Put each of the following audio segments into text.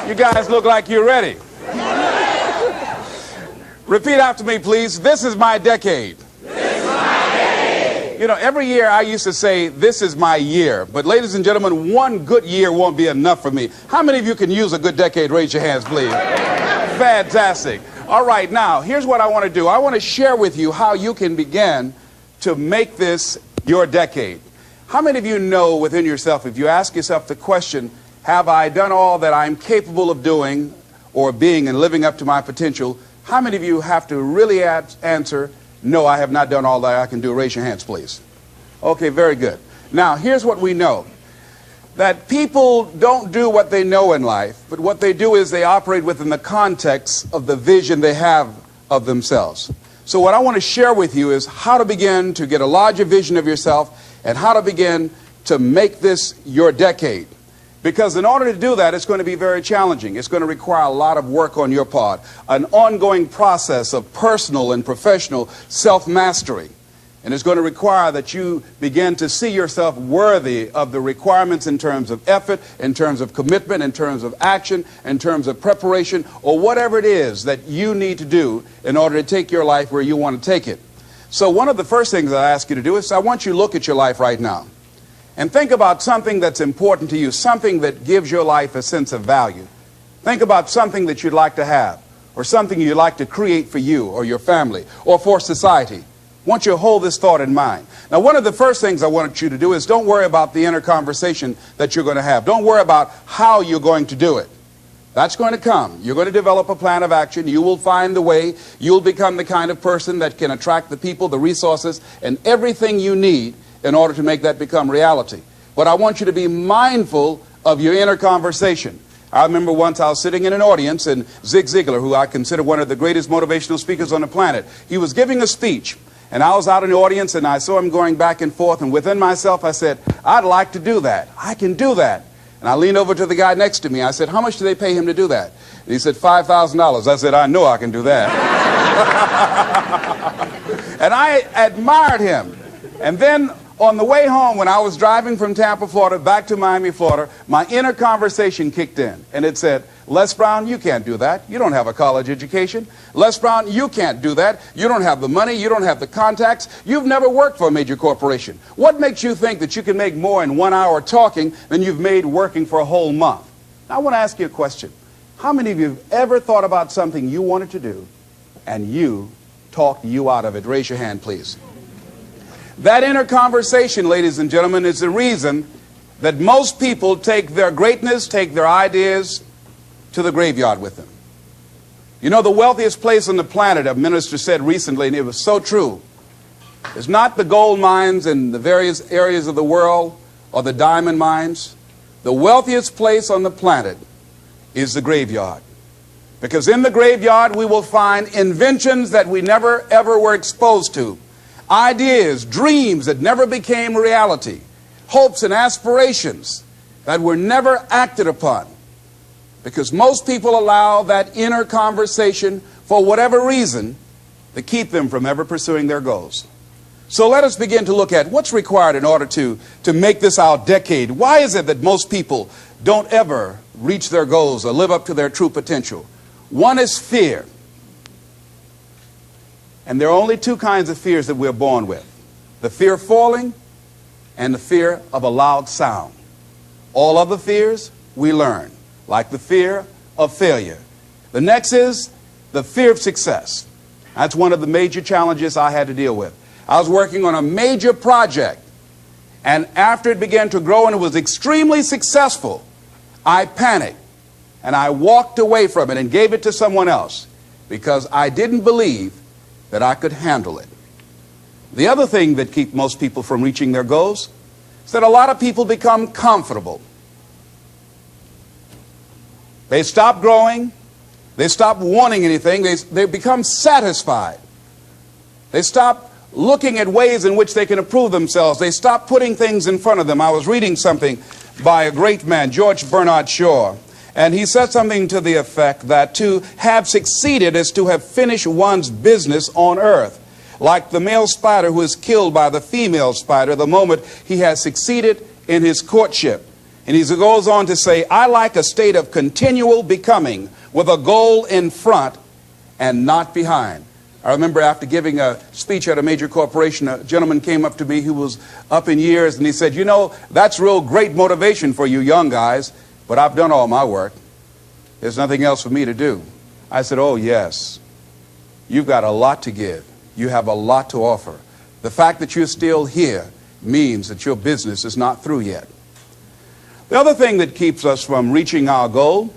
You guys look like you're ready. Repeat after me, please. This is my decade. This is my decade. You know, every year I used to say, this is my year. But ladies and gentlemen, one good year won't be enough for me. How many of you can use a good decade? Raise your hands, please. Fantastic. All right, now, here's what I want to do. I want to share with you how you can begin to make this your decade. How many of you know within yourself, if you ask yourself the question, have I done all that I'm capable of doing or being and living up to my potential? How many of you have to really answer, no, I have not done all that I can do? Raise your hands, please. Okay, very good. Now, here's what we know. That people don't do what they know in life, but what they do is they operate within the context of the vision they have of themselves. So what I want to share with you is how to begin to get a larger vision of yourself and how to begin to make this your decade. Because in order to do that, it's going to be very challenging. It's going to require a lot of work on your part, an ongoing process of personal and professional self-mastery. And it's going to require that you begin to see yourself worthy of the requirements in terms of effort, in terms of commitment, in terms of action, in terms of preparation, or whatever it is that you need to do in order to take your life where you want to take it. So one of the first things I ask you to do is I want you to look at your life right now and think about something that's important to you, something that gives your life a sense of value. Think about something that you'd like to have or something you'd like to create for you or your family or for society. I want you to hold this thought in mind. Now, one of the first things I want you to do is don't worry about the inner conversation that you're going to have. Don't worry about how you're going to do it. That's going to come. You're going to develop a plan of action. You will find the way. You'll become the kind of person that can attract the people, the resources, and everything you need in order to make that become reality. But I want you to be mindful of your inner conversation. I remember once I was sitting in an audience and Zig Ziglar, who I consider one of the greatest motivational speakers on the planet, he was giving a speech. And I was out in the audience and I saw him going back and forth, and within myself I said, I'd like to do that. I can do that. And I leaned over to the guy next to me. I said, how much do they pay him to do that? And he said, $5,000. I said, I know I can do that. And I admired him. And then on the way home, when I was driving from Tampa, Florida, back to Miami, Florida, my inner conversation kicked in. And it said, Les Brown, you can't do that. You don't have a college education. Les Brown, you can't do that. You don't have the money. You don't have the contacts. You've never worked for a major corporation. What makes you think that you can make more in 1 hour talking than you've made working for a whole month? Now, I want to ask you a question. How many of you have ever thought about something you wanted to do and you talked you out of it? Raise your hand, please. That inner conversation, ladies and gentlemen, is the reason that most people take their greatness, take their ideas to the graveyard with them. You know, the wealthiest place on the planet, a minister said recently, and it was so true, is not the gold mines in the various areas of the world or the diamond mines. The wealthiest place on the planet is the graveyard. Because in the graveyard we will find inventions that we never ever were exposed to. Ideas, dreams that never became reality. Hopes and aspirations that were never acted upon. Because most people allow that inner conversation, for whatever reason, to keep them from ever pursuing their goals. So let us begin to look at what's required in order to make this our decade. Why is it that most people don't ever reach their goals or live up to their true potential? One is fear. And there are only two kinds of fears that we're born with. The fear of falling and the fear of a loud sound. All other fears we learn, like the fear of failure. The next is the fear of success. That's one of the major challenges I had to deal with. I was working on a major project, and after it began to grow and it was extremely successful, I panicked and I walked away from it and gave it to someone else because I didn't believe that I could handle it. The other thing that keeps most people from reaching their goals is that a lot of people become comfortable. They stop growing. They stop wanting anything. They become satisfied. They stop looking at ways in which they can improve themselves. They stop putting things in front of them. I was reading something by a great man, George Bernard Shaw, and he said something to the effect that to have succeeded is to have finished one's business on earth, like the male spider who is killed by the female spider the moment he has succeeded in his courtship. And he goes on to say, I like a state of continual becoming with a goal in front and not behind. I remember after giving a speech at a major corporation, a gentleman came up to me who was up in years, and he said, you know, that's real great motivation for you young guys, but I've done all my work. There's nothing else for me to do. I said, oh, yes. You've got a lot to give. You have a lot to offer. The fact that you're still here means that your business is not through yet. The other thing that keeps us from reaching our goal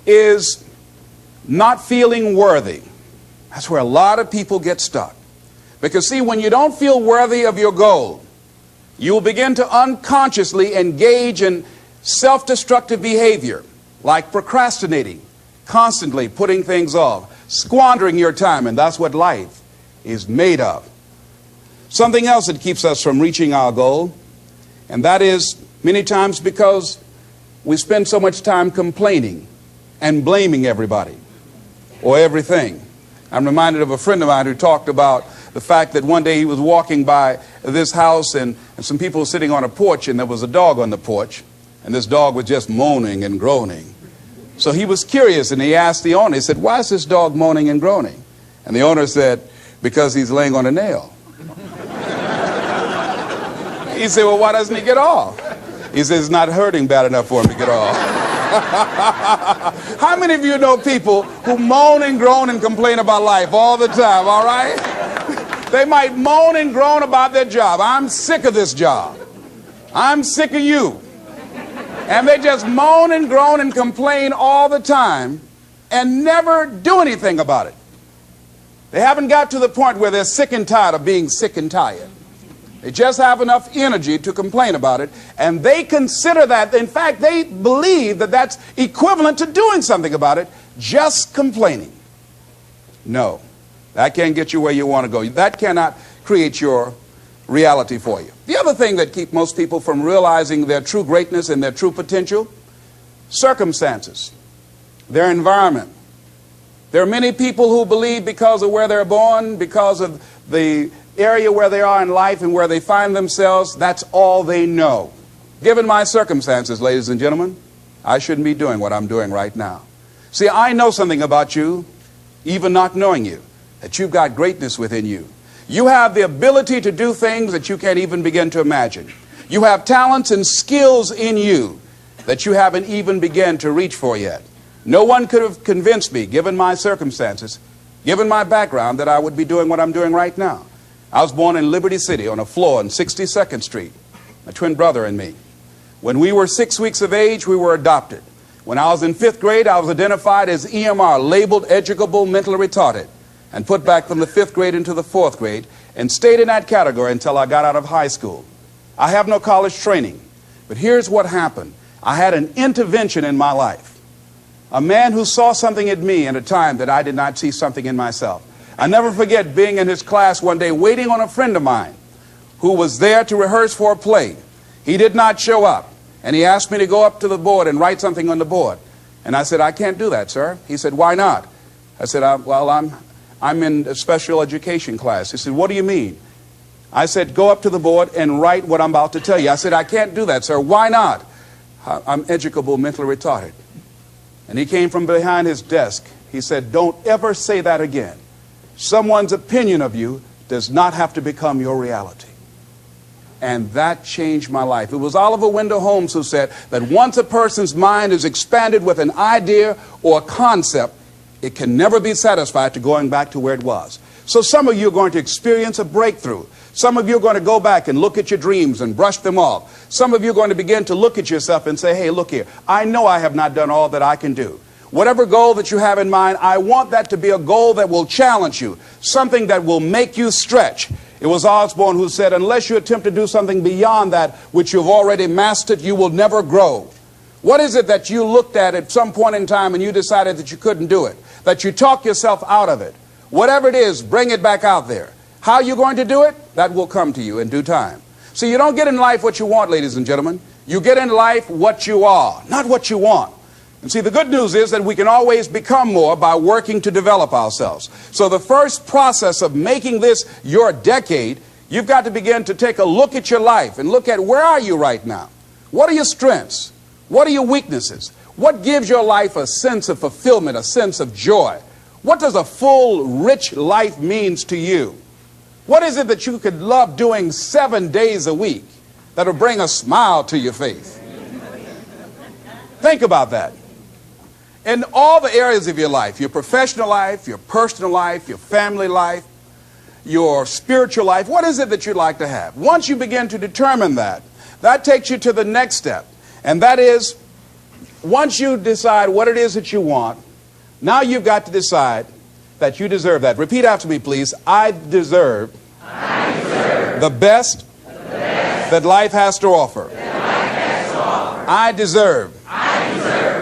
is not feeling worthy. That's where a lot of people get stuck. Because see, when you don't feel worthy of your goal, you will begin to unconsciously engage in self-destructive behavior, like procrastinating, constantly putting things off, squandering your time, and that's what life is made of. Something else that keeps us from reaching our goal, and that is many times because we spend so much time complaining and blaming everybody or everything. I'm reminded of a friend of mine who talked about the fact that one day he was walking by this house and some people were sitting on a porch, and there was a dog on the porch, and this dog was just moaning and groaning. So he was curious, and he asked the owner, he said, why is this dog moaning and groaning? And the owner said, because he's laying on a nail. He said, well, why doesn't he get off? He says, it's not hurting bad enough for him to get off. How many of you know people who moan and groan and complain about life all the time, all right? They might moan and groan about their job. I'm sick of this job. I'm sick of you. And they just moan and groan and complain all the time and never do anything about it. They haven't got to the point where they're sick and tired of being sick and tired. They just have enough energy to complain about it, and they consider that, in fact, they believe that that's equivalent to doing something about it, just complaining. No, that can't get you where you want to go. That cannot create your reality for you. The other thing that keeps most people from realizing their true greatness and their true potential, circumstances, their environment. There are many people who believe because of where they're born, because of the area where they are in life and where they find themselves, that's all they know. Given my circumstances, ladies and gentlemen, I shouldn't be doing what I'm doing right now. See, I know something about you, even not knowing you, that you've got greatness within you. You have the ability to do things that you can't even begin to imagine. You have talents and skills in you that you haven't even begun to reach for yet. No one could have convinced me, given my circumstances, given my background, that I would be doing what I'm doing right now. I was born in Liberty City on a floor on 62nd Street, my twin brother and me. When we were 6 weeks of age, we were adopted. When I was in 5th grade, I was identified as EMR, labeled educable mentally retarded, and put back from the 5th grade into the 4th grade, and stayed in that category until I got out of high school. I have no college training, but here's what happened. I had an intervention in my life. A man who saw something in me at a time that I did not see something in myself. I never forget being in his class one day waiting on a friend of mine who was there to rehearse for a play. He did not show up, and he asked me to go up to the board and write something on the board. And I said, I can't do that, sir. He said, why not? I said, I'm in a special education class. He said, what do you mean? I said, go up to the board and write what I'm about to tell you. I said, I can't do that, sir. Why not? I'm educable mentally retarded. And he came from behind his desk. He said, don't ever say that again. Someone's opinion of you does not have to become your reality. And that changed my life. It was Oliver Wendell Holmes who said that once a person's mind is expanded with an idea or a concept, it can never be satisfied to going back to where it was. So some of you are going to experience a breakthrough. Some of you are going to go back and look at your dreams and brush them off. Some of you are going to begin to look at yourself and say, hey, look here, I know I have not done all that I can do. Whatever goal that you have in mind, I want that to be a goal that will challenge you, something that will make you stretch. It was Osborne who said, unless you attempt to do something beyond that which you've already mastered, you will never grow. What is it that you looked at some point in time and you decided that you couldn't do it, that you talked yourself out of it? Whatever it is, bring it back out there. How you're going to do it, that will come to you in due time. See, you don't get in life what you want, ladies and gentlemen. You get in life what you are, not what you want. And see, the good news is that we can always become more by working to develop ourselves. So the first process of making this your decade, you've got to begin to take a look at your life and look at where are you right now? What are your strengths? What are your weaknesses? What gives your life a sense of fulfillment, a sense of joy? What does a full, rich life means to you? What is it that you could love doing 7 days a week that will bring a smile to your face? Think about that. In all the areas of your life, your professional life, your personal life, your family life, your spiritual life, what is it that you'd like to have? Once you begin to determine that, that takes you to the next step. And that is, once you decide what it is that you want, now you've got to decide that you deserve that. Repeat after me, please. I deserve the best that life has to offer. I deserve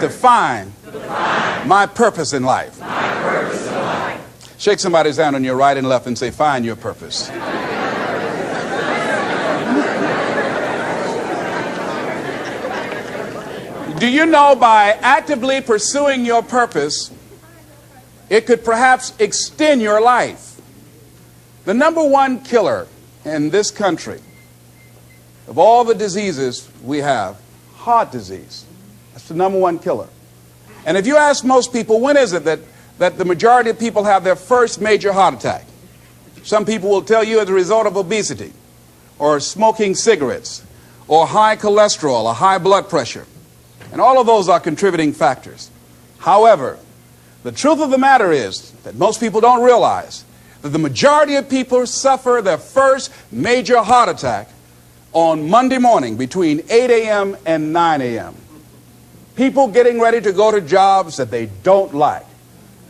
to find my purpose in life. Shake somebody's hand on your right and left and say, find your purpose. Do you know by actively pursuing your purpose, it could perhaps extend your life? The number one killer in this country of all the diseases we have, heart disease. That's the number one killer. And if you ask most people, when is it that the majority of people have their first major heart attack? Some people will tell you as a result of obesity, or smoking cigarettes, or high cholesterol, or high blood pressure. And all of those are contributing factors. However, the truth of the matter is that most people don't realize that the majority of people suffer their first major heart attack on Monday morning between 8 a.m. and 9 a.m. People getting ready to go to jobs that they don't like,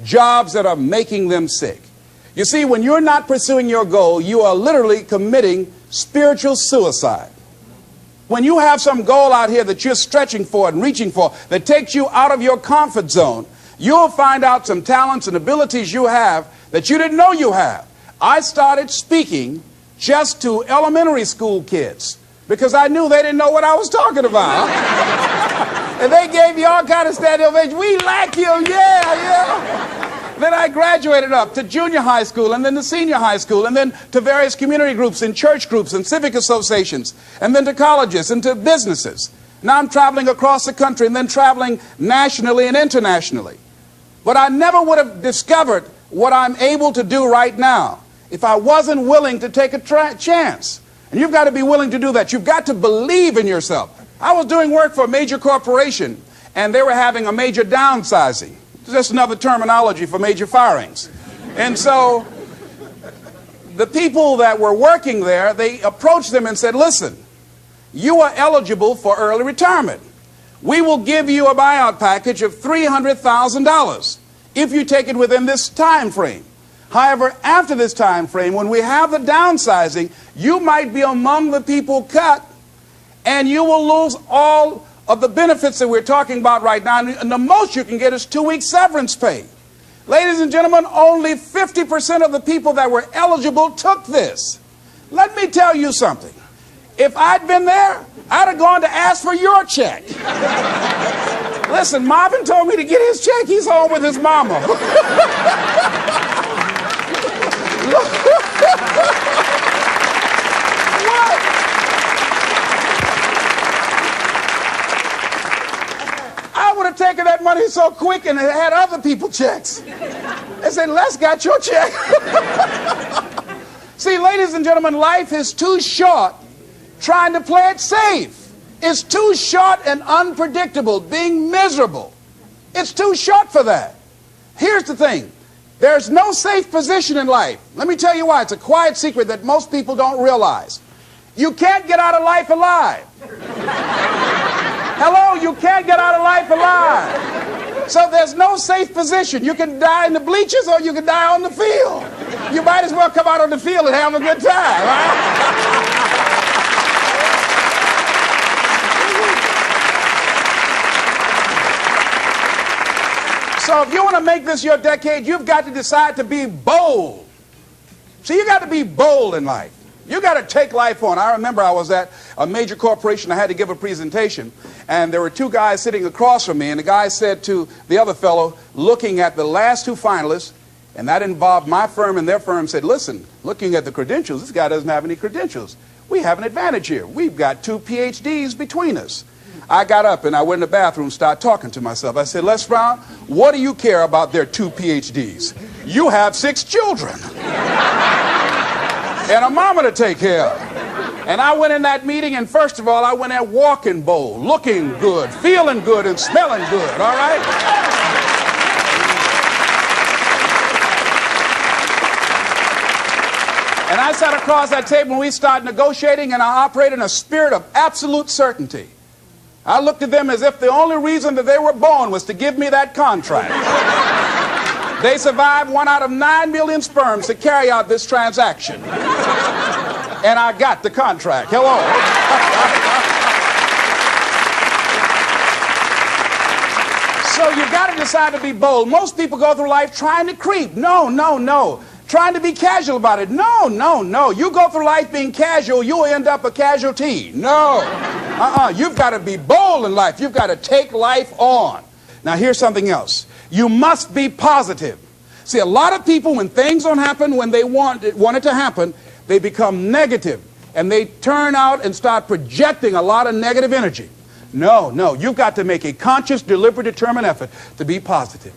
jobs that are making them sick. You see, when you're not pursuing your goal, you are literally committing spiritual suicide. When you have some goal out here that you're stretching for and reaching for that takes you out of your comfort zone, you'll find out some talents and abilities you have that you didn't know you have. I started speaking just to elementary school kids because I knew they didn't know what I was talking about. And they gave me all kind of standing ovation. We like you, yeah. Then I graduated up to junior high school and then to senior high school and then to various community groups and church groups and civic associations and then to colleges and to businesses. Now I'm traveling across the country and then traveling nationally and internationally. But I never would have discovered what I'm able to do right now if I wasn't willing to take a chance. And you've got to be willing to do that. You've got to believe in yourself. I was doing work for a major corporation and they were having a major downsizing. It's just another terminology for major firings. And so the people that were working there, they approached them and said, listen, you are eligible for early retirement. We will give you a buyout package of $300,000 if you take it within this time frame. However, after this time frame, when we have the downsizing, you might be among the people cut and you will lose all of the benefits that we're talking about right now, and the most you can get is 2 weeks severance pay. Ladies and gentlemen, only 50% of the people that were eligible took this. Let me tell you something. If I'd been there, I'd have gone to ask for your check. Listen, Marvin told me to get his check. He's home with his mama. I would have taken that money so quick and had other people checks. They said, Les got your check. See, ladies and gentlemen, life is too short trying to play it safe. It's too short and unpredictable, being miserable. It's too short for that. Here's the thing. There's no safe position in life. Let me tell you why. It's a quiet secret that most people don't realize. You can't get out of life alive. Hello, you can't get out of life alive. So there's no safe position. You can die in the bleachers or you can die on the field. You might as well come out on the field and have a good time, right? So if you want to make this your decade, you've got to decide to be bold. See, you got to be bold in life. You got to take life on. I remember I was at a major corporation. I had to give a presentation, and there were two guys sitting across from me, and the guy said to the other fellow, looking at the last two finalists, and that involved my firm and their firm, said, listen, looking at the credentials, this guy doesn't have any credentials. We have an advantage here. We've got 2 PhDs between us. I got up and I went in the bathroom and started talking to myself. I said, Les Brown, what do you care about their 2 PhDs? You have 6 children and a mama to take care of. And I went in that meeting, and first of all, I went there walking bold, looking good, feeling good, and smelling good, all right? And I sat across that table and we started negotiating, and I operated in a spirit of absolute certainty. I looked at them as if the only reason that they were born was to give me that contract. They survived 1 out of 9 million sperms to carry out this transaction. And I got the contract. Hello. So you've got to decide to be bold. Most people go through life trying to creep. No. Trying to be casual about it. No. You go through life being casual, you'll end up a casualty. No. You've got to be bold in life. You've got to take life on. Now here's something else. You must be positive. See, a lot of people, when things don't happen when they want it to happen, they become negative. And they turn out and start projecting a lot of negative energy. No. You've got to make a conscious, deliberate, determined effort to be positive.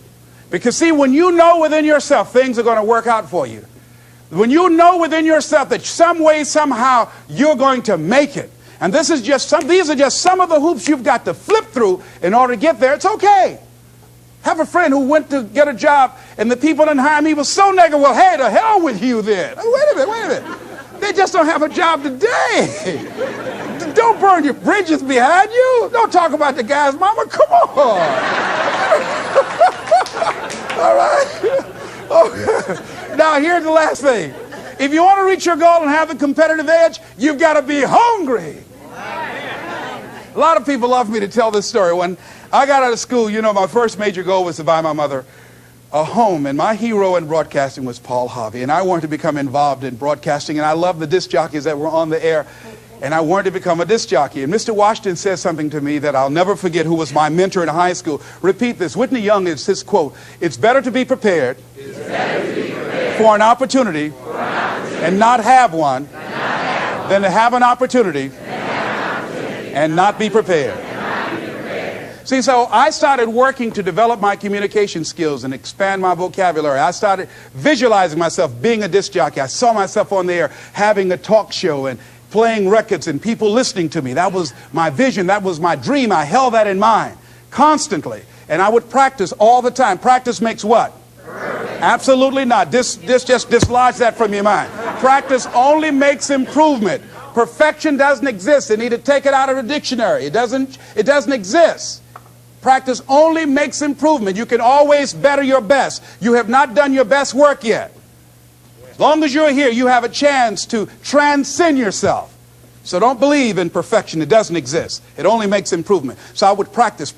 Because see, when you know within yourself things are going to work out for you, when you know within yourself that some way, somehow, you're going to make it, and these are just some of the hoops you've got to flip through in order to get there, it's okay. Have a friend who went to get a job, and the people didn't hire him. He was so negative. Well, hey, to hell with you then. Wait a minute. They just don't have a job today. Don't burn your bridges behind you. Don't talk about the guy's mama. Come on. All right? Okay. Now, here's the last thing. If you want to reach your goal and have the competitive edge, you've got to be hungry. A lot of people love me to tell this story. When I got out of school, you know, my first major goal was to buy my mother a home. And my hero in broadcasting was Paul Harvey. And I wanted to become involved in broadcasting. And I loved the disc jockeys that were on the air. And I wanted to become a disc jockey. And Mr. Washington said something to me that I'll never forget, who was my mentor in high school. Repeat this. Whitney Young is his quote. It's better to be prepared for an opportunity and not have one than to have an opportunity and not be prepared. See, so I started working to develop my communication skills and expand my vocabulary. I started visualizing myself being a disc jockey. I saw myself on the air having a talk show and playing records and people listening to me. That was my vision. That was my dream. I held that in mind constantly. And I would practice all the time. Practice makes what? Absolutely not. Just dislodge that from your mind. Practice only makes improvement. Perfection doesn't exist. They need to take it out of the dictionary. It doesn't exist. Practice only makes improvement. You can always better your best. You have not done your best work yet. As long as you're here, you have a chance to transcend yourself. So don't believe in perfection. It doesn't exist. It only makes improvement. So I would practice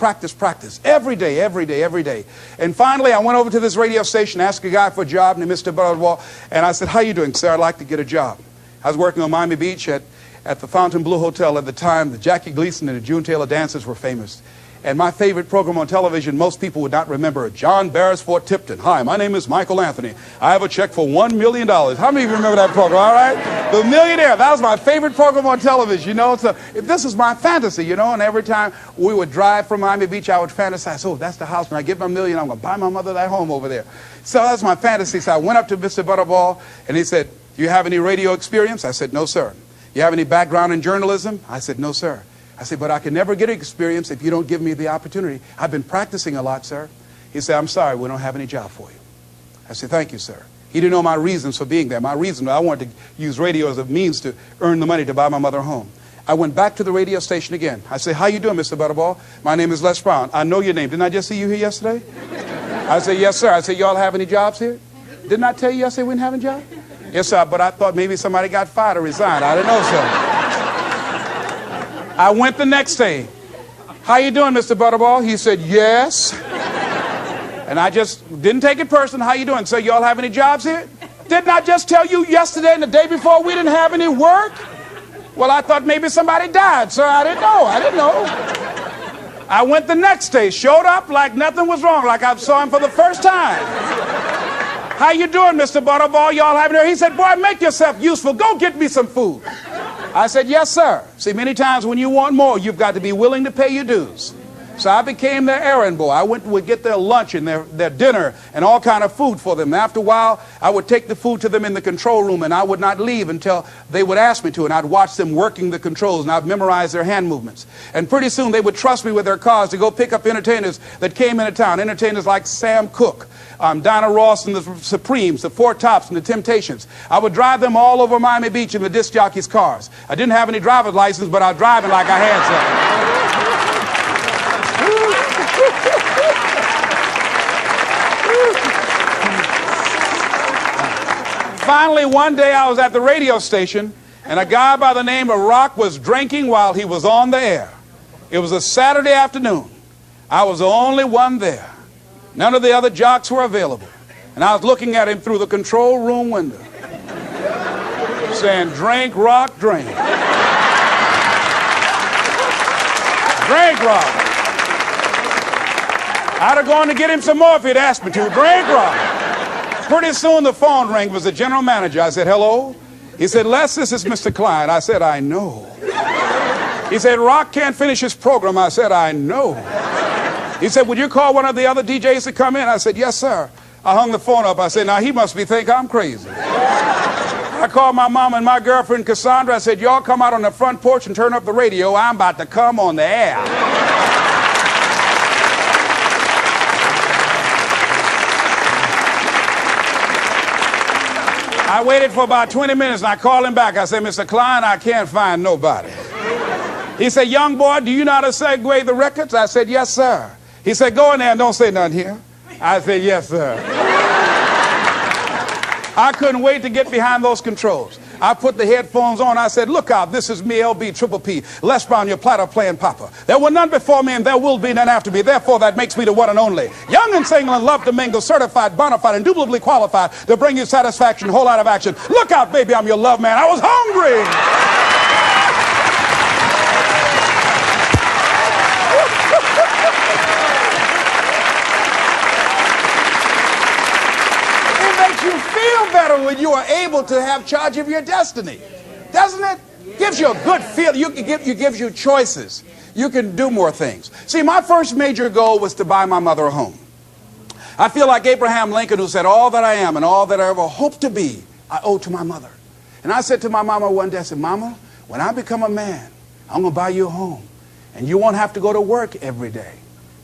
every day. And finally, I went over to this radio station, asked a guy for a job named Mr. Butterwall, and I said, how you doing, sir? I'd like to get a job. I was working on Miami Beach at the Fontainebleau Hotel at the time. The Jackie Gleason and the June Taylor dances were famous. And my favorite program on television, most people would not remember, John Beresford Tipton. Hi, my name is Michael Anthony. I have a check for $1 million. How many of you remember that program, all right? The Millionaire. That was my favorite program on television, you know. So this is my fantasy, you know. And every time we would drive from Miami Beach, I would fantasize, oh, that's the house. When I get my $1 million, I'm going to buy my mother that home over there. So that's my fantasy. So I went up to Mr. Butterball, and he said, do you have any radio experience? I said, no, sir. You have any background in journalism? I said, no, sir. I said, but I can never get experience if you don't give me the opportunity. I've been practicing a lot, sir. He said, I'm sorry, we don't have any job for you. I said, thank you, sir. He didn't know my reasons for being there. My reason, I wanted to use radio as a means to earn the money to buy my mother a home. I went back to the radio station again. I said, how you doing, Mr. Butterball? My name is Les Brown. I know your name. Didn't I just see you here yesterday? I said, yes, sir. I said, y'all have any jobs here? Didn't I tell you yesterday we didn't have any jobs? Yes, sir, but I thought maybe somebody got fired or resigned. I didn't know, sir. I went the next day. How you doing, Mr. Butterball? He said, yes. And I just didn't take it personal. How you doing? So y'all have any jobs here? Didn't I just tell you yesterday and the day before we didn't have any work? Well, I thought maybe somebody died, sir. I didn't know. I went the next day, showed up like nothing was wrong, like I saw him for the first time. How you doing, Mr. Butterball? Y'all having here? He said, boy, make yourself useful. Go get me some food. I said, yes, sir. See, many times when you want more, you've got to be willing to pay your dues. So I became their errand boy. I would get their lunch and their dinner and all kind of food for them. After a while, I would take the food to them in the control room, and I would not leave until they would ask me to. And I'd watch them working the controls, and I'd memorize their hand movements. And pretty soon, they would trust me with their cars to go pick up entertainers that came into town. Entertainers like Sam Cooke, Dinah Ross and the Supremes, the Four Tops and the Temptations. I would drive them all over Miami Beach in the disc jockeys' cars. I didn't have any driver's license, but I was driving like I had some. Finally, one day I was at the radio station, and a guy by the name of Rock was drinking while he was on the air. It was a Saturday afternoon. I was the only one there. None of the other jocks were available. And I was looking at him through the control room window, saying, drink, Rock, drink. Drink, Rock. I'd have gone to get him some more if he'd asked me to. Drink, Rock. Pretty soon the phone rang. It was the general manager. I said, hello? He said, Les, this is Mr. Klein. I said, I know. He said, Rock can't finish his program. I said, I know. He said, would you call one of the other DJs to come in? I said, yes, sir. I hung the phone up. I said, now he must think I'm crazy. I called my mom and my girlfriend, Cassandra. I said, y'all come out on the front porch and turn up the radio. I'm about to come on the air. I waited for about 20 minutes, and I called him back. I said, Mr. Klein, I can't find nobody. He said, young boy, do you know how to segue the records? I said, yes, sir. He said, go in there and don't say nothing here. I said, yes, sir. I couldn't wait to get behind those controls. I put the headphones on. I said, look out, this is me, LB, Triple P, Les Brown, your platter playing papa. There were none before me, and there will be none after me. Therefore, that makes me the one and only. Young and single and love to mingle, certified, bona fide, indubitably qualified to bring you satisfaction, whole lot of action. Look out, baby, I'm your love man. I was hungry. Better when you are able to have charge of your destiny, doesn't it? Gives you a good feel. Gives you choices. You can do more things. See, my first major goal was to buy my mother a home. I feel like Abraham Lincoln, who said, all that I am and all that I ever hope to be, I owe to my mother. And I said to my mama one day, I said, Mama, when I become a man, I'm going to buy you a home. And you won't have to go to work every day.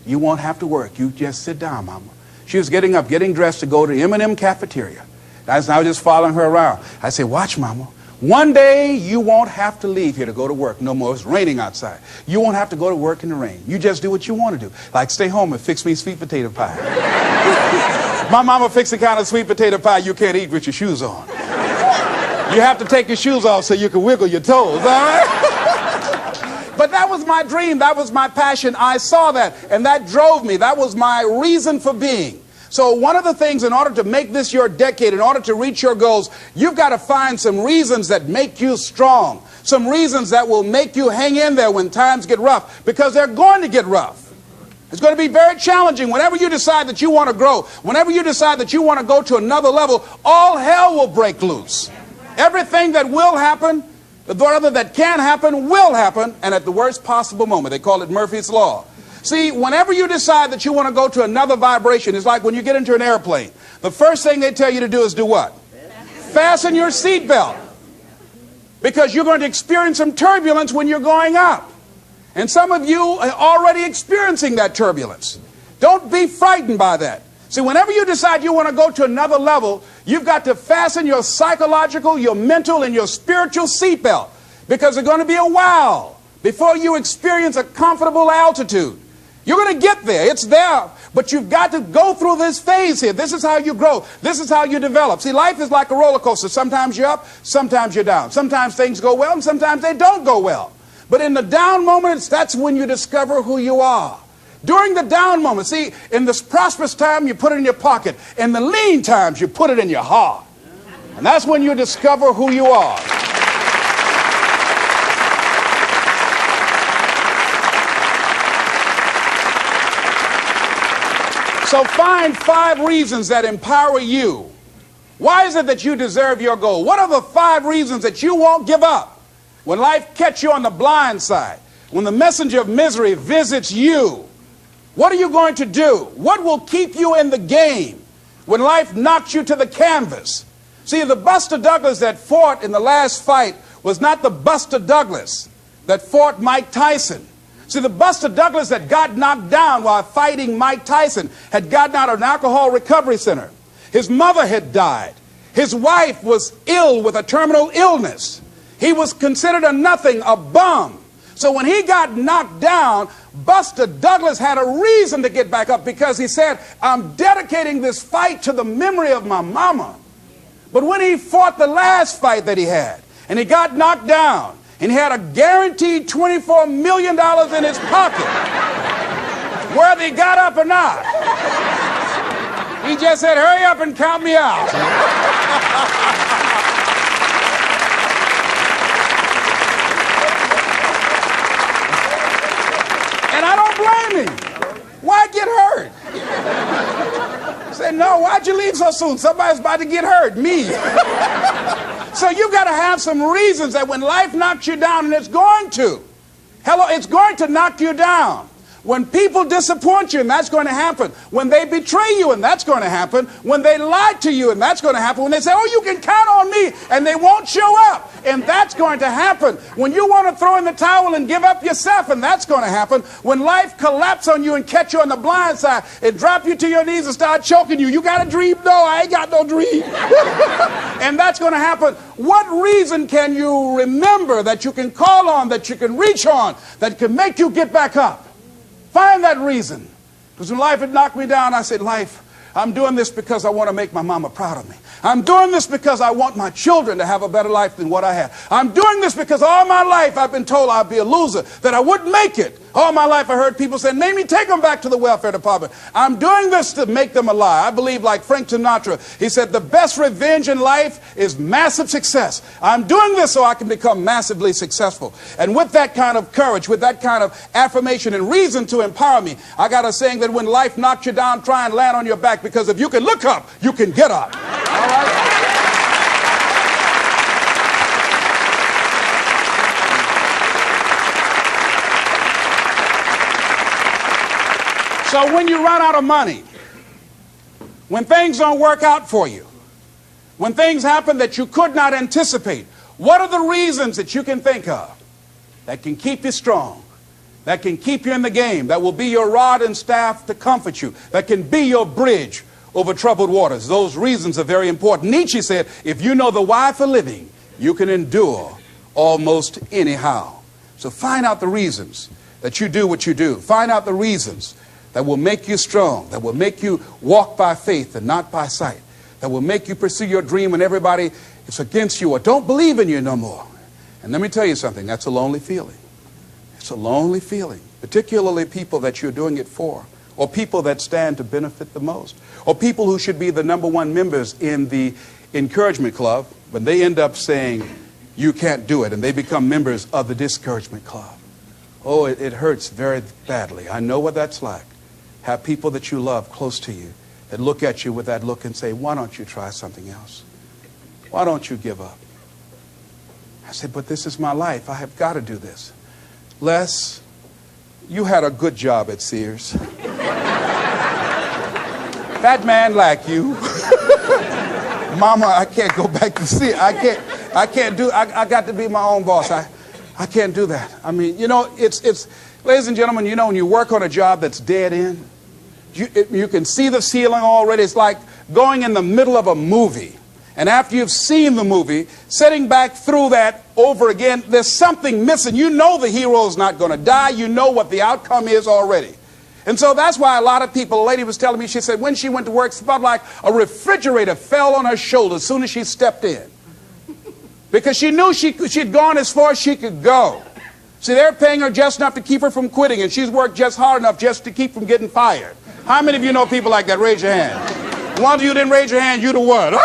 You won't have to work. You just sit down, Mama. She was getting up, getting dressed to go to M&M cafeteria. I was just following her around. I said, watch, Mama. One day you won't have to leave here to go to work no more. It's raining outside. You won't have to go to work in the rain. You just do what you want to do. Like stay home and fix me sweet potato pie. My mama fixed the kind of sweet potato pie you can't eat with your shoes on. You have to take your shoes off so you can wiggle your toes, all right? But that was my dream. That was my passion. I saw that, and that drove me. That was my reason for being. So one of the things, in order to make this your decade, in order to reach your goals, you've got to find some reasons that make you strong. Some reasons that will make you hang in there when times get rough, because they're going to get rough. It's going to be very challenging. Whenever you decide that you want to grow, whenever you decide that you want to go to another level, all hell will break loose. Everything that will happen, rather that can happen, will happen, and at the worst possible moment. They call it Murphy's Law. See, whenever you decide that you want to go to another vibration, it's like when you get into an airplane. The first thing they tell you to do is do what? Fasten your seatbelt. Because you're going to experience some turbulence when you're going up. And some of you are already experiencing that turbulence. Don't be frightened by that. See, whenever you decide you want to go to another level, you've got to fasten your psychological, your mental, and your spiritual seatbelt. Because there's going to be a while before you experience a comfortable altitude. You're going to get there. It's there. But you've got to go through this phase here. This is how you grow. This is how you develop. See, life is like a roller coaster. Sometimes you're up, sometimes you're down. Sometimes things go well, and sometimes they don't go well. But in the down moments, that's when you discover who you are. During the down moments, see, in this prosperous time, you put it in your pocket. In the lean times, you put it in your heart. And that's when you discover who you are. So find 5 reasons that empower you. Why is it that you deserve your goal? What are the 5 reasons that you won't give up? when life catches you on the blind side, when the messenger of misery visits you, what are you going to do? What will keep you in the game when life knocks you to the canvas? See, the Buster Douglas that fought in the last fight was not the Buster Douglas that fought Mike Tyson. See, the Buster Douglas that got knocked down while fighting Mike Tyson had gotten out of an alcohol recovery center. His mother had died. His wife was ill with a terminal illness. He was considered a nothing, a bum. So when he got knocked down, Buster Douglas had a reason to get back up, because he said, I'm dedicating this fight to the memory of my mama. But when he fought the last fight that he had, and he got knocked down, and he had a guaranteed $24 million in his pocket, whether he got up or not, he just said, hurry up and count me out. And I don't blame him. Why get hurt? Say, no, why'd you leave so soon? Somebody's about to get hurt. Me. So you've got to have some reasons that when life knocks you down, and it's going to. Hello, it's going to knock you down. When people disappoint you, and that's going to happen. When they betray you, and that's going to happen. When they lie to you, and that's going to happen. When they say, oh, you can count on me, and they won't show up, and that's going to happen. When you want to throw in the towel and give up yourself, and that's going to happen. When life collapses on you and catch you on the blind side and drop you to your knees and start choking you, you got a dream? No, I ain't got no dream. And that's going to happen. What reason can you remember that you can call on, that you can reach on, that can make you get back up? Find that reason. Because when life had knocked me down, I said, life, I'm doing this because I want to make my mama proud of me. I'm doing this because I want my children to have a better life than what I had. I'm doing this because all my life I've been told I'd be a loser, that I wouldn't make it. All my life I heard people say, maybe take them back to the welfare department. I'm doing this to make them a lie. I believe, like Frank Sinatra, he said, the best revenge in life is massive success. I'm doing this so I can become massively successful. And with that kind of courage, with that kind of affirmation and reason to empower me, I got a saying that when life knocks you down, try and land on your back, because if you can look up, you can get up. All right? So when you run out of money, when things don't work out for you, when things happen that you could not anticipate, what are the reasons that you can think of that can keep you strong, that can keep you in the game, that will be your rod and staff to comfort you, that can be your bridge over troubled waters? Those reasons are very important. Nietzsche said, if you know the why for living, you can endure almost anyhow. So find out the reasons that you do what you do. Find out the reasons that will make you strong, that will make you walk by faith and not by sight, that will make you pursue your dream when everybody is against you or don't believe in you no more. And let me tell you something, that's a lonely feeling. It's a lonely feeling, particularly people that you're doing it for, or people that stand to benefit the most, or people who should be the #1 members in the encouragement club, but they end up saying, you can't do it, and they become members of the discouragement club. Oh, it hurts very badly. I know what that's like. Have people that you love close to you that look at you with that look and say, why don't you try something else? Why don't you give up? I said, but this is my life. I have got to do this. Les, you had a good job at Sears. That man like you. Mama, I can't go back to Sears. I got to be my own boss. I can't do that. I mean, you know, it's ladies and gentlemen, you know, when you work on a job that's dead end, you can see the ceiling already. It's like going in the middle of a movie. And after you've seen the movie, sitting back through that over again, there's something missing. You know the hero's not going to die. You know what the outcome is already. And so that's why a lot of people, a lady was telling me, she said when she went to work, it felt like a refrigerator fell on her shoulder as soon as she stepped in. Because she knew she'd gone as far as she could go. See, they're paying her just enough to keep her from quitting, and she's worked just hard enough just to keep from getting fired. How many of you know people like that? Raise your hand. One of you didn't raise your hand, you the one.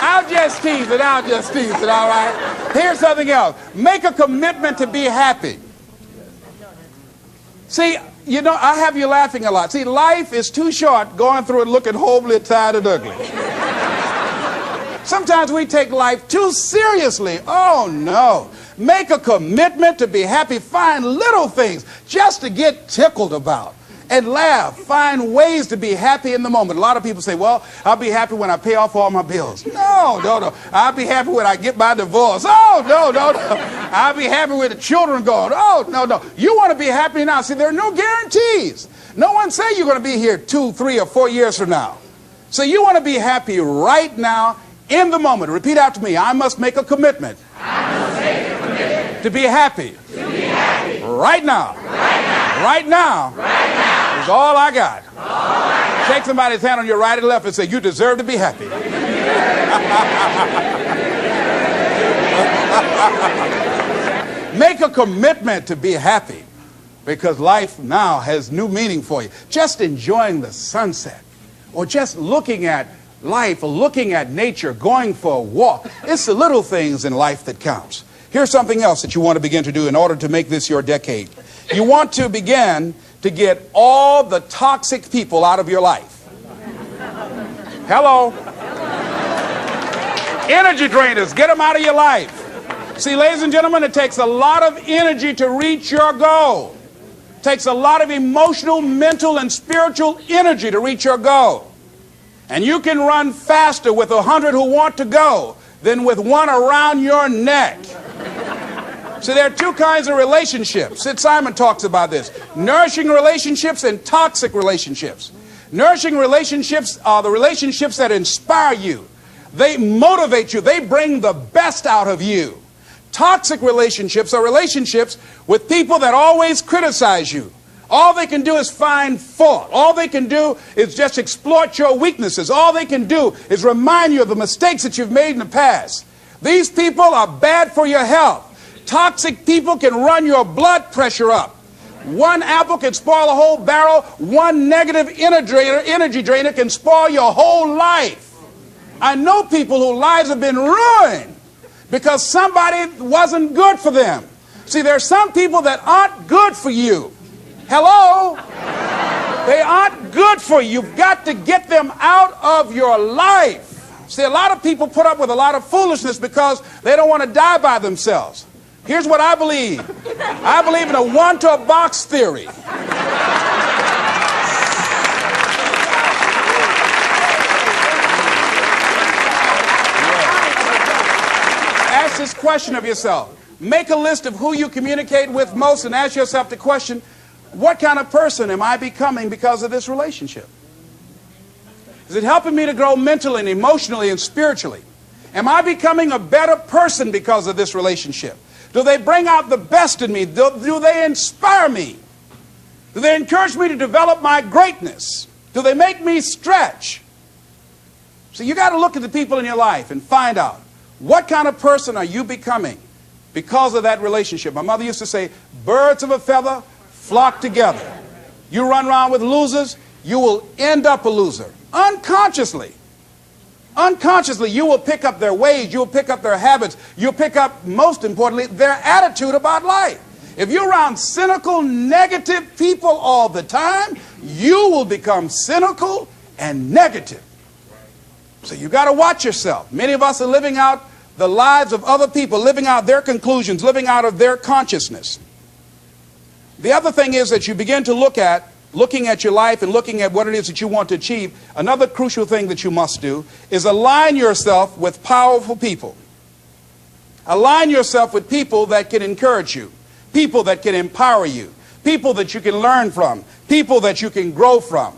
I'll just tease it, all right? Here's something else. Make a commitment to be happy. See, you know, I have you laughing a lot. See, life is too short going through it looking horribly tired and ugly. Sometimes we take life too seriously. Oh, no. Make a commitment to be happy. Find little things just to get tickled about. And laugh. Find ways to be happy in the moment. A lot of people say, well, I'll be happy when I pay off all my bills. No. I'll be happy when I get my divorce. Oh, no. I'll be happy with the children gone. Oh, no. You want to be happy now. See, there are no guarantees. No one say you're going to be here 2, 3, or 4 years from now. So you want to be happy right now in the moment. Repeat after me. I must make a commitment. To be happy. Right now. Right now. Is all I got. Shake somebody's hand on your right and left and say, you deserve to be happy. Make a commitment to be happy, because life now has new meaning for you. Just enjoying the sunset, or just looking at life, or looking at nature, going for a walk. It's the little things in life that counts. Here's something else that you want to begin to do in order to make this your decade. You want to begin to get all the toxic people out of your life. Hello? Energy drainers, get them out of your life. See, ladies and gentlemen, it takes a lot of energy to reach your goal. It takes a lot of emotional, mental, and spiritual energy to reach your goal. And you can run faster with 100 who want to go than with one around your neck. So there are two kinds of relationships. Sid Simon talks about this. Nourishing relationships and toxic relationships. Nourishing relationships are the relationships that inspire you. They motivate you. They bring the best out of you. Toxic relationships are relationships with people that always criticize you. All they can do is find fault. All they can do is just exploit your weaknesses. All they can do is remind you of the mistakes that you've made in the past. These people are bad for your health. Toxic people can run your blood pressure up. One apple can spoil a whole barrel. One negative energy drainer can spoil your whole life. I know people whose lives have been ruined because somebody wasn't good for them. See, there are some people that aren't good for you. Hello? They aren't good for you. You've got to get them out of your life. See, a lot of people put up with a lot of foolishness because they don't want to die by themselves. Here's what I believe. I believe in a one-to-a-box theory. Ask this question of yourself. Make a list of who you communicate with most and ask yourself the question, what kind of person am I becoming because of this relationship? Is it helping me to grow mentally and emotionally and spiritually? Am I becoming a better person because of this relationship? Do they bring out the best in me? Do they inspire me? Do they encourage me to develop my greatness? Do they make me stretch? So you got to look at the people in your life and find out, what kind of person are you becoming because of that relationship? My mother used to say, birds of a feather flock together. You run around with losers, you will end up a loser. Unconsciously. Unconsciously, you will pick up their ways, you'll pick up their habits, you'll pick up, most importantly, their attitude about life. If you're around cynical, negative people all the time, you will become cynical and negative. So you got to watch yourself. Many of us are living out the lives of other people, living out their conclusions, living out of their consciousness. The other thing is that you begin to looking at your life and looking at what it is that you want to achieve. Another crucial thing that you must do is align yourself with powerful people. Align yourself with people that can encourage you, people that can empower you, people that you can learn from, people that you can grow from.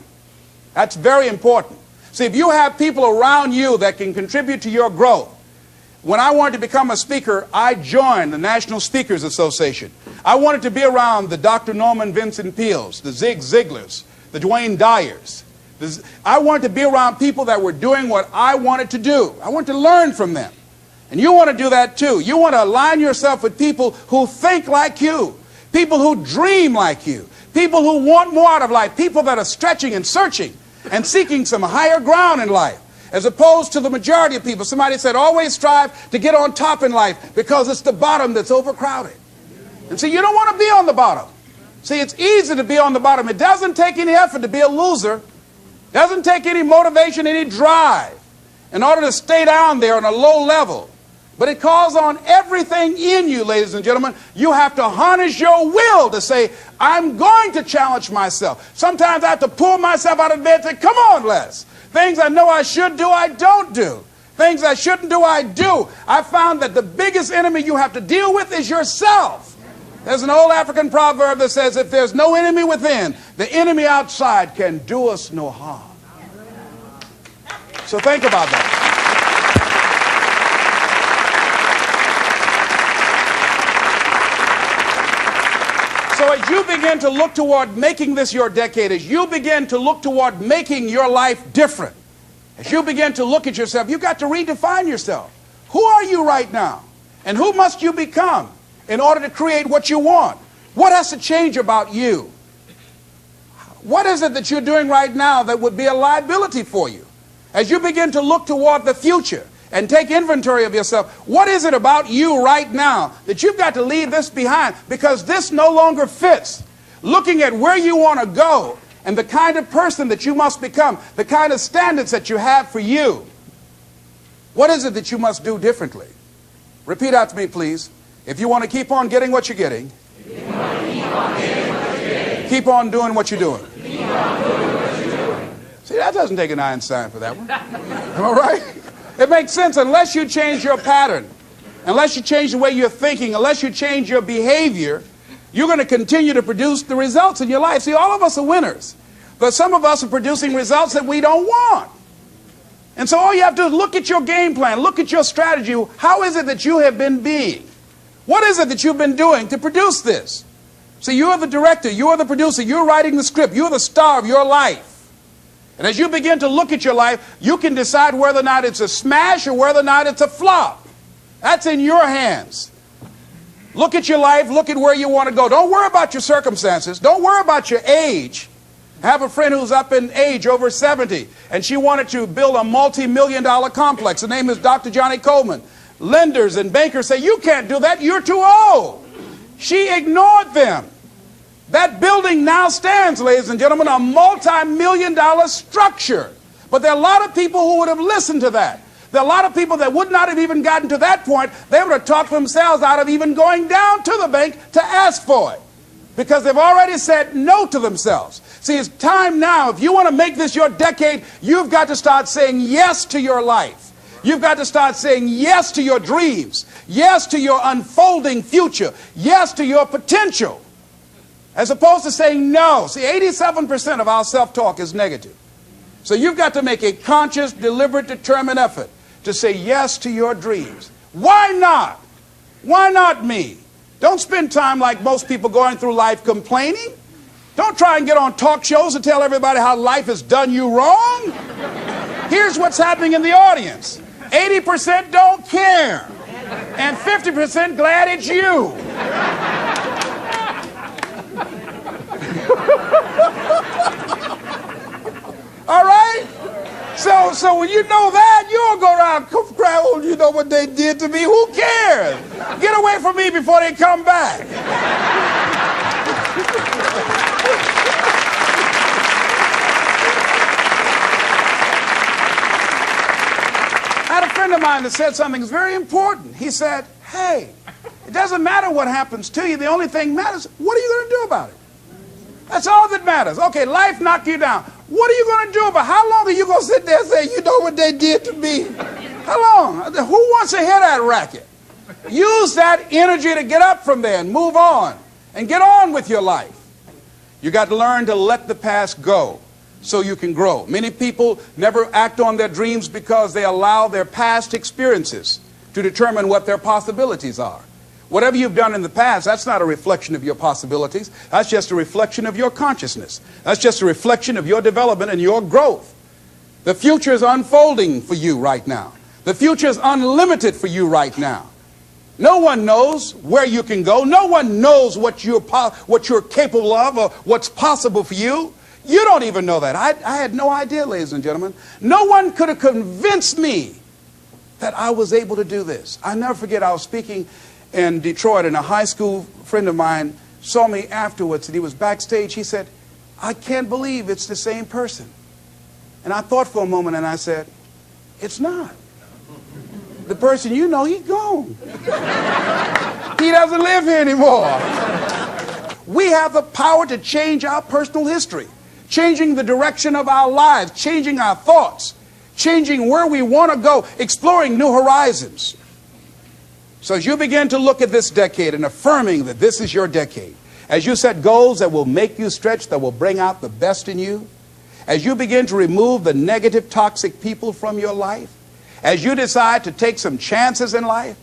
That's very important. See, if you have people around you that can contribute to your growth. When I wanted to become a speaker, I joined the National Speakers Association. I wanted to be around the Dr. Norman Vincent Peales, the Zig Ziglars, the Dwayne Dyers. I wanted to be around people that were doing what I wanted to do. I wanted to learn from them. And you want to do that too. You want to align yourself with people who think like you, people who dream like you, people who want more out of life, people that are stretching and searching and seeking some higher ground in life. As opposed to the majority of people. Somebody said, always strive to get on top in life because it's the bottom that's overcrowded. And see, you don't want to be on the bottom. See, it's easy to be on the bottom. It doesn't take any effort to be a loser. It doesn't take any motivation, any drive. in order to stay down there on a low level. But it calls on everything in you, ladies and gentlemen. You have to harness your will to say, I'm going to challenge myself. Sometimes I have to pull myself out of bed and say, come on, Les. Things I know I should do, I don't do. Things I shouldn't do, I do. I found that the biggest enemy you have to deal with is yourself. There's an old African proverb that says, if there's no enemy within, the enemy outside can do us no harm. So think about that. So as you begin to look toward making this your decade, as you begin to look toward making your life different, as you begin to look at yourself, you've got to redefine yourself. Who are you right now? And who must you become in order to create what you want? What has to change about you? What is it that you're doing right now that would be a liability for you? As you begin to look toward the future and take inventory of yourself, what is it about you right now that you've got to leave this behind because this no longer fits? Looking at where you want to go and the kind of person that you must become, the kind of standards that you have for you. What is it that you must do differently? Repeat out to me, please. If you want to keep on getting what you're getting, keep on doing what you're doing. See, that doesn't take an Einstein for that one. Am I right? It makes sense unless you change your pattern, unless you change the way you're thinking, unless you change your behavior, you're going to continue to produce the results in your life. See, all of us are winners, but some of us are producing results that we don't want. And so all you have to do is look at your game plan, look at your strategy. How is it that you have been being? What is it that you've been doing to produce this? See, you're the director, you're the producer, you're writing the script, you're the star of your life. And as you begin to look at your life, you can decide whether or not it's a smash or whether or not it's a flop. That's in your hands. Look at your life, look at where you want to go. Don't worry about your circumstances. Don't worry about your age. I have a friend who's up in age, over 70, and she wanted to build a multi-million-dollar complex. The name is Dr. Johnny Coleman. Lenders and bankers say, you can't do that, you're too old. She ignored them. That building now stands, ladies and gentlemen, a multi-million-dollar structure. But there are a lot of people who would have listened to that. There are a lot of people that would not have even gotten to that point. They would have talked themselves out of even going down to the bank to ask for it, because they've already said no to themselves. See, it's time now. If you want to make this your decade, you've got to start saying yes to your life. You've got to start saying yes to your dreams, yes to your unfolding future, yes to your potential, as opposed to saying no. See, 87% of our self-talk is negative. So you've got to make a conscious, deliberate, determined effort to say yes to your dreams. Why not? Why not me? Don't spend time like most people going through life complaining. Don't try and get on talk shows and tell everybody how life has done you wrong. Here's what's happening in the audience. 80% don't care, and 50% glad it's you. All right? So when you know that, you don't go around cry, oh, you know what they did to me? Who cares? Get away from me before they come back. I had a friend of mine that said something that's very important. He said, hey, it doesn't matter what happens to you. The only thing matters, what are you going to do about it? That's all that matters. Okay, life knocked you down. What are you going to do about it? How long are you going to sit there and say, you know what they did to me? How long? Who wants to hear that racket? Use that energy to get up from there and move on and get on with your life. You got to learn to let the past go so you can grow. Many people never act on their dreams because they allow their past experiences to determine what their possibilities are. Whatever you've done in the past, that's not a reflection of your possibilities. That's just a reflection of your consciousness. That's just a reflection of your development and your growth. The future is unfolding for you right now. The future is unlimited for you right now. No one knows where you can go. No one knows what you're capable of or what's possible for you. You don't even know that. I had no idea, ladies and gentlemen. No one could have convinced me that I was able to do this. I never forget, I was speaking in Detroit, and a high school friend of mine saw me afterwards, and he was backstage. He said, I can't believe it's the same person. And I thought for a moment, and I said, It's not. The person you know, he's gone. He doesn't live here anymore. We have the power to change our personal history, changing the direction of our lives, changing our thoughts, changing where we want to go, exploring new horizons. So as you begin to look at this decade and affirming that this is your decade, as you set goals that will make you stretch, that will bring out the best in you, as you begin to remove the negative, toxic people from your life, as you decide to take some chances in life,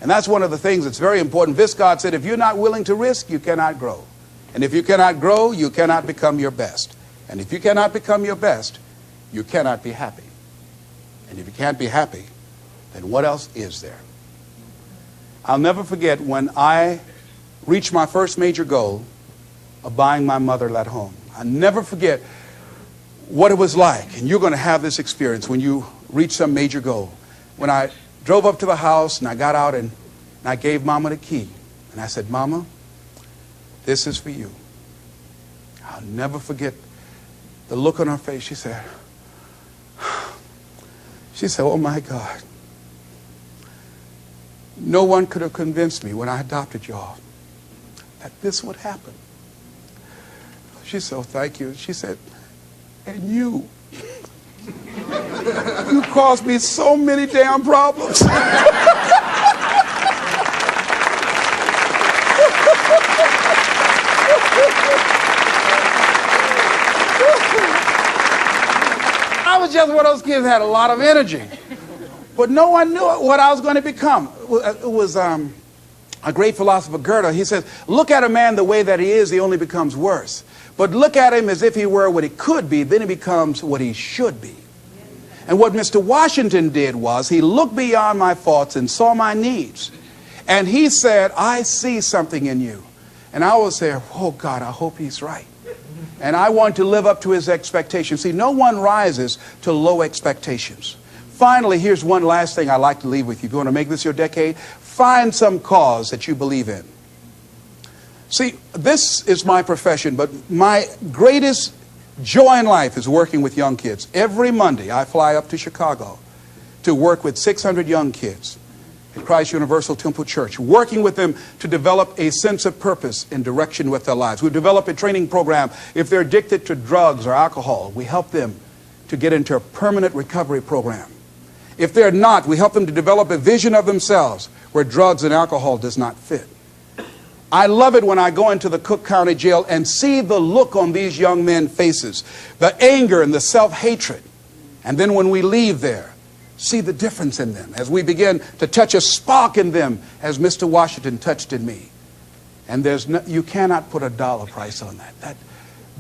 and that's one of the things that's very important. Viscard said, if you're not willing to risk, you cannot grow. And if you cannot grow, you cannot become your best. And if you cannot become your best, you cannot be happy. And if you can't be happy, then what else is there? I'll never forget when I reached my first major goal of buying my mother that home. I'll never forget what it was like. And you're going to have this experience when you reach some major goal. When I drove up to the house and I got out and I gave Mama the key. And I said, Mama, this is for you. I'll never forget the look on her face. She said, oh my God. No one could have convinced me when I adopted y'all that this would happen. She said, oh, thank you. She said, and you caused me so many damn problems. I was just one of those kids that had a lot of energy. But no one knew what I was going to become. It was a great philosopher, Goethe. He says, look at a man the way that he is, he only becomes worse. But look at him as if he were what he could be, then he becomes what he should be. And what Mr. Washington did was he looked beyond my faults and saw my needs. And he said, I see something in you. And I was there, oh God, I hope he's right. And I want to live up to his expectations. See, no one rises to low expectations. Finally, here's one last thing I'd like to leave with you. If you want to make this your decade, find some cause that you believe in. See, this is my profession, but my greatest joy in life is working with young kids. Every Monday, I fly up to Chicago to work with 600 young kids at Christ Universal Temple Church, working with them to develop a sense of purpose and direction with their lives. We develop a training program. If they're addicted to drugs or alcohol, we help them to get into a permanent recovery program. If they're not, we help them to develop a vision of themselves where drugs and alcohol does not fit. I love it when I go into the Cook County Jail and see the look on these young men's faces, the anger and the self-hatred. And then when we leave there, see the difference in them as we begin to touch a spark in them as Mr. Washington touched in me. And you cannot put a dollar price on that.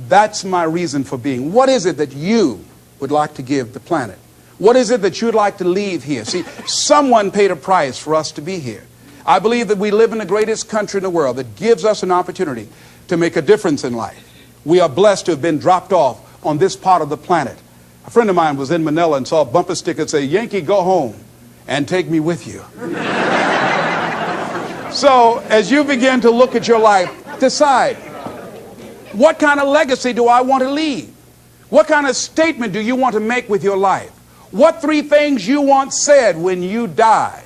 That's my reason for being. What is it that you would like to give the planet? What is it that you'd like to leave here? See, someone paid a price for us to be here. I believe that we live in the greatest country in the world that gives us an opportunity to make a difference in life. We are blessed to have been dropped off on this part of the planet. A friend of mine was in Manila and saw a bumper sticker that said, Yankee, go home and take me with you. So as you begin to look at your life, decide, what kind of legacy do I want to leave? What kind of statement do you want to make with your life? What 3 things you want said when you die?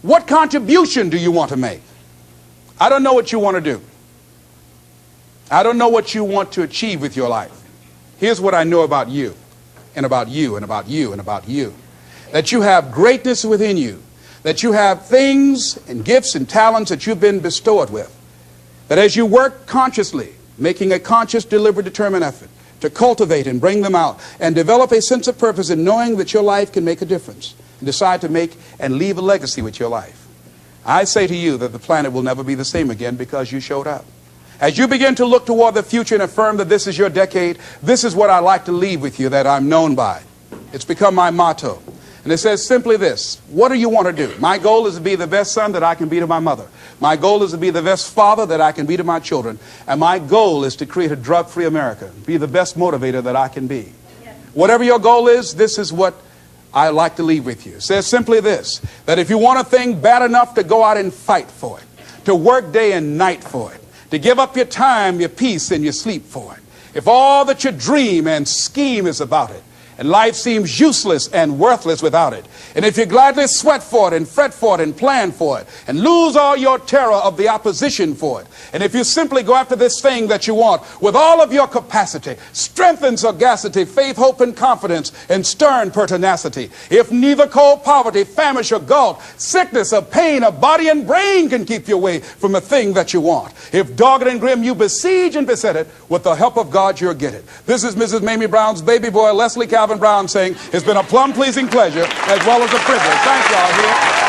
What contribution do you want to make? I don't know what you want to do. I don't know what you want to achieve with your life. Here's what I know about you, and about you, and about you, and about you. That you have greatness within you. That you have things and gifts and talents that you've been bestowed with. That as you work consciously, making a conscious, deliberate, determined effort to cultivate and bring them out and develop a sense of purpose in knowing that your life can make a difference and decide to make and leave a legacy with your life. I say to you that the planet will never be the same again because you showed up. As you begin to look toward the future and affirm that this is your decade, this is what I like to leave with you that I'm known by. It's become my motto. And it says simply this: what do you want to do? My goal is to be the best son that I can be to my mother. My goal is to be the best father that I can be to my children. And my goal is to create a drug-free America, be the best motivator that I can be. Whatever your goal is, this is what I like to leave with you. It says simply this, that if you want a thing bad enough to go out and fight for it, to work day and night for it, to give up your time, your peace, and your sleep for it, if all that you dream and scheme is about it, And life seems useless and worthless without it. And if you gladly sweat for it and fret for it and plan for it and lose all your terror of the opposition for it, and if you simply go after this thing that you want with all of your capacity, strength and sagacity, faith, hope and confidence, and stern pertinacity, if neither cold poverty, famish or gulf, sickness or pain of body and brain can keep you away from a thing that you want, if dogged and grim you besiege and beset it, with the help of God you'll get it. This is Mrs. Mamie Brown's baby boy, Leslie Calvin Brown, saying it's been a plumb pleasing pleasure as well as a privilege. Thank y'all here.